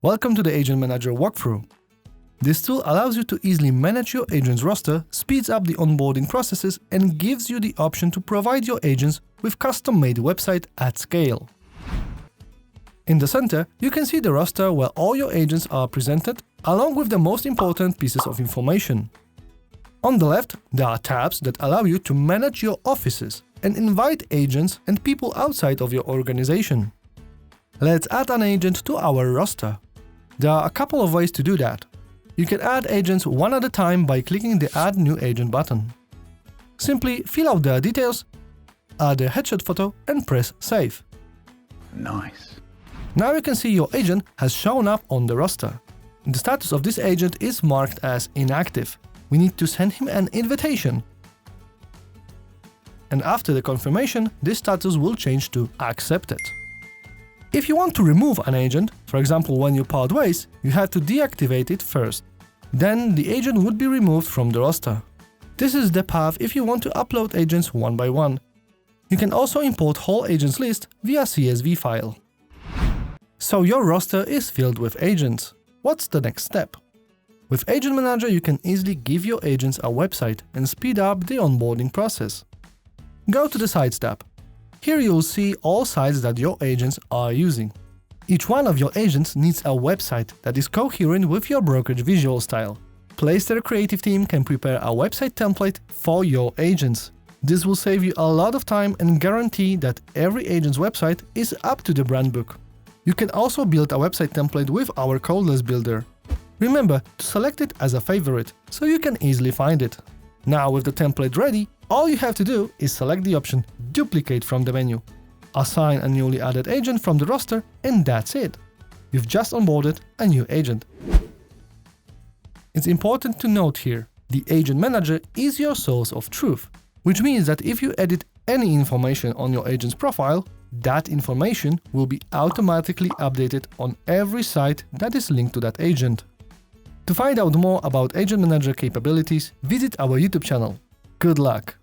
Welcome to the Agent Manager walkthrough. This tool allows you to easily manage your agent's roster, speeds up the onboarding processes, and gives you the option to provide your agents with custom-made website at scale. In the center, you can see the roster where all your agents are presented, along with the most important pieces of information. On the left, there are tabs that allow you to manage your offices and invite agents and people outside of your organization. Let's add an agent to our roster. There are a couple of ways to do that. You can add agents one at a time by clicking the Add New Agent button. Simply fill out their details, add a headshot photo, and press Save. Nice. Now you can see your agent has shown up on the roster. The status of this agent is marked as inactive. We need to send him an invitation. And after the confirmation, this status will change to Accepted. If you want to remove an agent, for example when you part ways, you have to deactivate it first. Then the agent would be removed from the roster. This is the path if you want to upload agents one by one. You can also import whole agents list via CSV file. So your roster is filled with agents. What's the next step? With Agent Manager, you can easily give your agents a website and speed up the onboarding process. Go to the Sites tab. Here you'll see all sites that your agents are using. Each one of your agents needs a website that is coherent with your brokerage visual style. Placester creative team can prepare a website template for your agents. This will save you a lot of time and guarantee that every agent's website is up to the brand book. You can also build a website template with our codeless builder. Remember to select it as a favorite so you can easily find it. Now with the template ready, all you have to do is select the option Duplicate from the menu. Assign a newly added agent from the roster, and that's it. You've just onboarded a new agent. It's important to note here, the Agent Manager is your source of truth, which means that if you edit any information on your agent's profile, that information will be automatically updated on every site that is linked to that agent. To find out more about Agent Manager capabilities, visit our YouTube channel. Good luck!